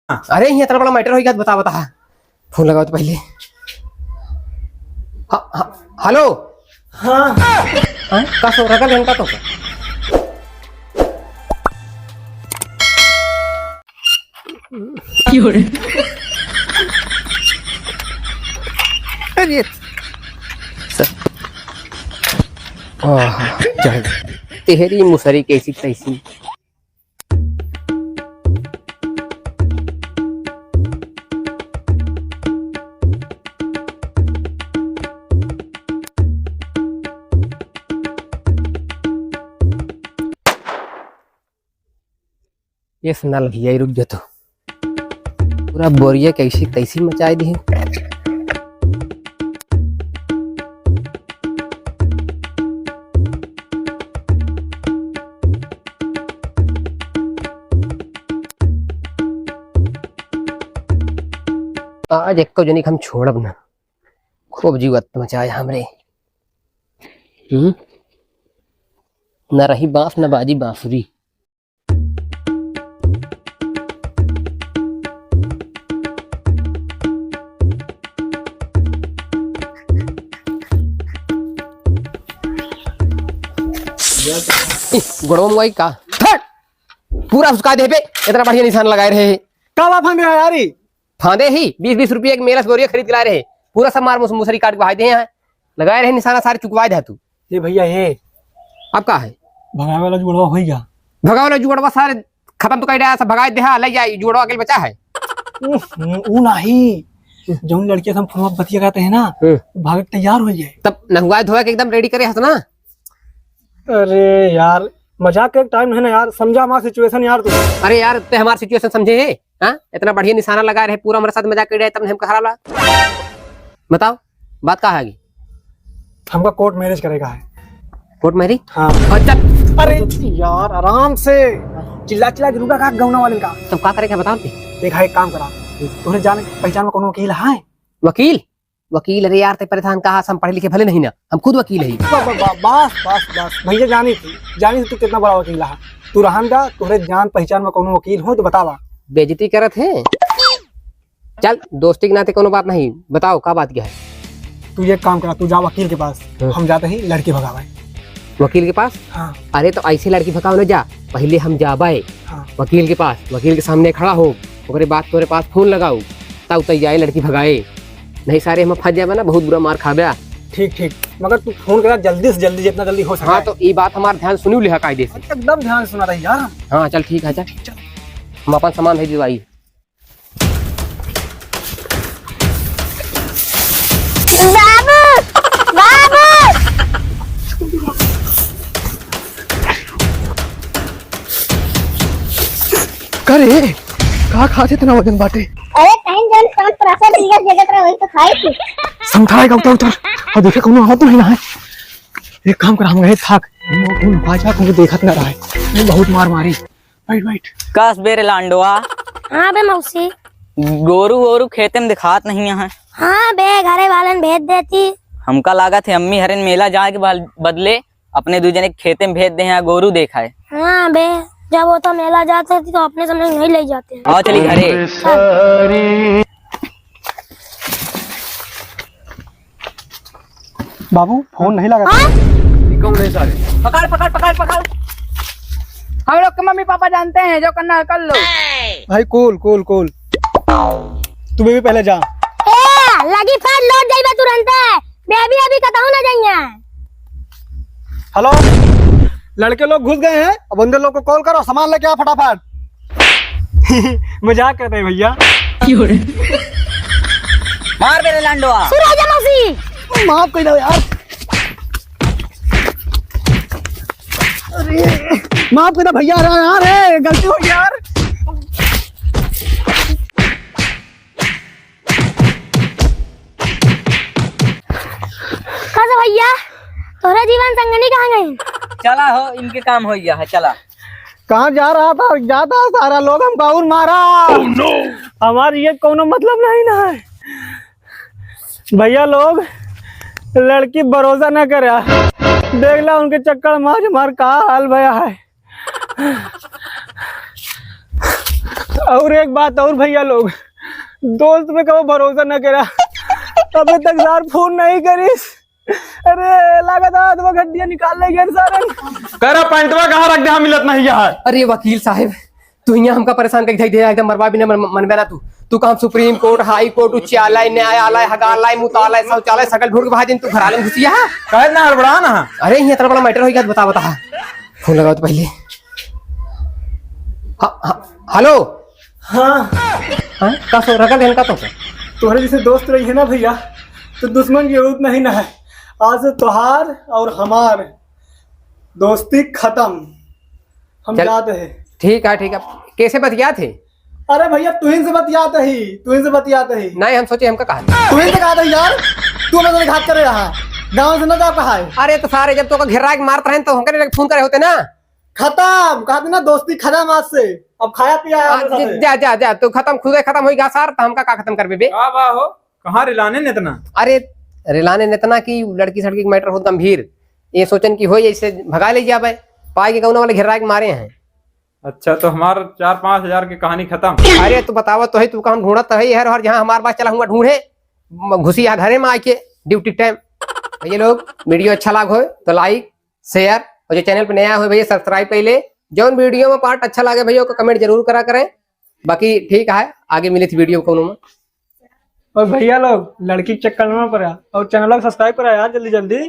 अरे ये इतना बड़ा मैटर होगा बता बता। फोन लगाओ तो पहले। हेलो। हाँ का सो रहा घंटा तो अरे तेरी मुसरी कैसी तैसी। ये सुना भैया रुक जा तो पूरा बोरिया कैसी तैसी मचाई दी। आज एक को जनिक हम छोड़ब ना खूब जीवत मचाया हमरे। न रही बांस न बाजी बांसुरी। गुड़वा मुआई का पूरा उसका दे पे इतना बढ़िया निशान लगाए रहे। कब फांदे यारी फांदे ही 20-20 रुपये एक मेरा गोरिया खरीद के लाए रहे। पूरा सब मार मुसरी काट के बहा दे हैं लगाए रहे निशाना सारे चुकवाए दे तू। ये भैया ये अब का है भगावे वाला जुड़वा हो गया। भगा वाला जुड़वा सारे खत्म तो कर रहा है सब भगाए दे ले जाए जुड़वा अकेले बचा है। वो नहीं जो लड़के हम फोन बतिया कहते हैं ना भाग तैयार हो जाए तब नहुआ धोया के एकदम रेडी करे हंसना। अरे यार मजाक का टाइम है ना यार समझा हमारा सिचुएशन यार तू। अरे यार ते हमारी सिचुएशन समझे है हाँ इतना बढ़िया निशाना लगा रहे पूरा हमारे साथ मजाक कर रहे तब हमको खराब लगा। बताओ बात कहाँ है। हमका कोर्ट मैरिज करेगा है। कोर्ट मैरिज हाँ। अच्छा अरे यार आराम से चिल्ला चिल्ला जरूर का गौना वाले का तब क्या करेगा बताओ। देखा एक काम करा तुम्हें जाने पहचान में कोनो वकील है। वकील वकील अरे यार ते परेशान कहा हम पढ़े लिखे भले नहीं ना हम खुद वकील है। बस बस बस भैया जानी थी तू कितना बड़ा वकील है। तू रहन जा तुहरे जान पहचान में कोनो वकील हो तो बतावा। बेइज्जती करत है चल दोस्ती के नाते कोनो बात नहीं बताओ क्या बात क्या है। तू ये काम करा तू जा वकील के पास हम जाते ही लड़की भगावे। वकील के पास हाँ। अरे तो ऐसे लड़की भगाओ ना जा पहले हम जाबाए हाँ। वकील के पास वकील के सामने खड़ा हो ओकरे बाद तोरे पास फोन लगाऊ तब तय जाए लड़की भगाए नहीं सारे हम फंस जाए ना बहुत बुरा मार खाबे। ठीक ठीक मगर तू फोन करा जल्दी से जल्दी जितना जल्दी हो सके। हाँ तो ये बात हमारा ध्यान सुनी लिहा कायदे से एकदम ध्यान सुना रही यार। हाँ चल ठीक है चल हम अपन सामान भेज दिवाई। करे का खाते इतना वजन बाटे। अरे कहीं जन सांप प्रासा दिया जगत रहा वही तो खाई थी। समझाएगा उतर उतर और देखे कोनो आवत नहीं ना है। एक काम कर हम गए थक उन बाजा को देखत ना रहा है बहुत मार मारी। वेट वेट कस बेरे लांडवा हाँ बे मौसी गोरू वोरू खेते में दिखात नहीं है। हाँ बे घरे वालन भेज देती। हमका लागत है अम्मी हरन मेला जाए के बदले अपने दू जने खेते में भेज दे हैं गोरू देखा है। हाँ बे जब वो तो मेला जाते थे तो अपने समझ नहीं ले जाते हैं। आओ चली घरे। बाबू फोन नहीं लगा। कौन है सारे पकड़ पकड़ पकड़ पकड़। हम लोग के मम्मी पापा जानते हैं जो करना है कर लो। भाई कूल कूल कूल तू भी पहले जा। ए लगी फाड़ लौट जाइबे तुरंत बेबी अभी कताऊ ना जाइए। हेलो लड़के लोग घुस गए हैं अब अंदर लोग को कॉल करो सामान लेके आ फटाफट। मजाक करते हैं भैया। मार बेरे लांडवा सूरज मौसी माफ कर दो यार। अरे माफ कर दो भैया यार गलती हो गई यार। कैसे भैया तोरा जीवन संगनी कहाँ गई। चला हो इनके काम हो गया है चला। कहाँ जा रहा था जाता सारा लोग हमको और मारा। हमारी ये कोनो मतलब नहीं ना है। भैया लोग लड़की भरोसा न करे देख ला उनके चक्कर मार मार का हाल भया है। और एक बात और भैया लोग, दोस्त पे कभी भरोसा न करा, अबे तक यार फोन नहीं करीस। अरे लगातार तो गड्डियां निकाल ले गए सारे। करा पैंटवा कहाँ रख दे, मिलत नहीं यार। अरे वकील साहब, तू यहाँ हमका परेशान कर दे एकदम मरवा भी नहीं मनबे ना तू काम सुप्रीम कोर्ट, हाई कोर्ट, उच्चालय, न्यायालय, हगालय, मुतालय, शौचालय सगल ढूंढ के भाई दिन तू घर आलम घुसिया। कहे ना हड़बड़ा ना। अरे यहाँ इतना बड़ा मैटर होगा, बता फोन लगाओ तो पहले। हेलो। हाँ का सो रगल है का तो तुम्हारे जैसे दोस्त रही है ना भैया, तो दुश्मन की जरूरत नहीं ना है। आज से तुहार और हमार दोस्ती खत्म, हम चल। जाते हैं। ठीक है कैसे बतिया थे? अरे भैया तुहिन से बतियाते ही नहीं हम सोचे हमका कहा तुहिन से कहा था यार, तू मेरे घात करे रहा, गाँव से ना जा कहा है। अरे तो सारे जब तो घेरा के मारते रहे तो हमके फोन करे होते ना। खत्म कहा ना, दोस्ती खत्म आज से, अब खाया पिया है हमारे साथे। जा तो खत्म, खुदे खत्म होगा सार, तो हमका का खत्म कर बे। हो कहाँ रिलाने ने इतना। अरे रिलाने नेतना की लड़की सड़की का मैटर हो गंभीर, ये सोचन की हो ऐसे भगा ले जाए पाए के कौन वाले घेरा के मारे हैं। अच्छा तो हमार 4-5 हजार की कहानी खत्म। अरे तू बतावा तो है, तू काम ढूंढत है हर हर जहाँ हमारे पास चला हुआ ढूंढे घुसिया घरे में आके ड्यूटी टाइम। भैया लोग वीडियो अच्छा लग हो तो लाइक शेयर, और जो चैनल पे नया हो भैया सब्सक्राइब पहले। जो वीडियो में पार्ट अच्छा लगे भैया को कमेंट जरूर करा करें। बाकी ठीक है, आगे मिली थी वीडियो को में। और भैया लोग लड़की के चक्कर में पड़ा और चैनल को सब्सक्राइब करा यार जल्दी जल्दी।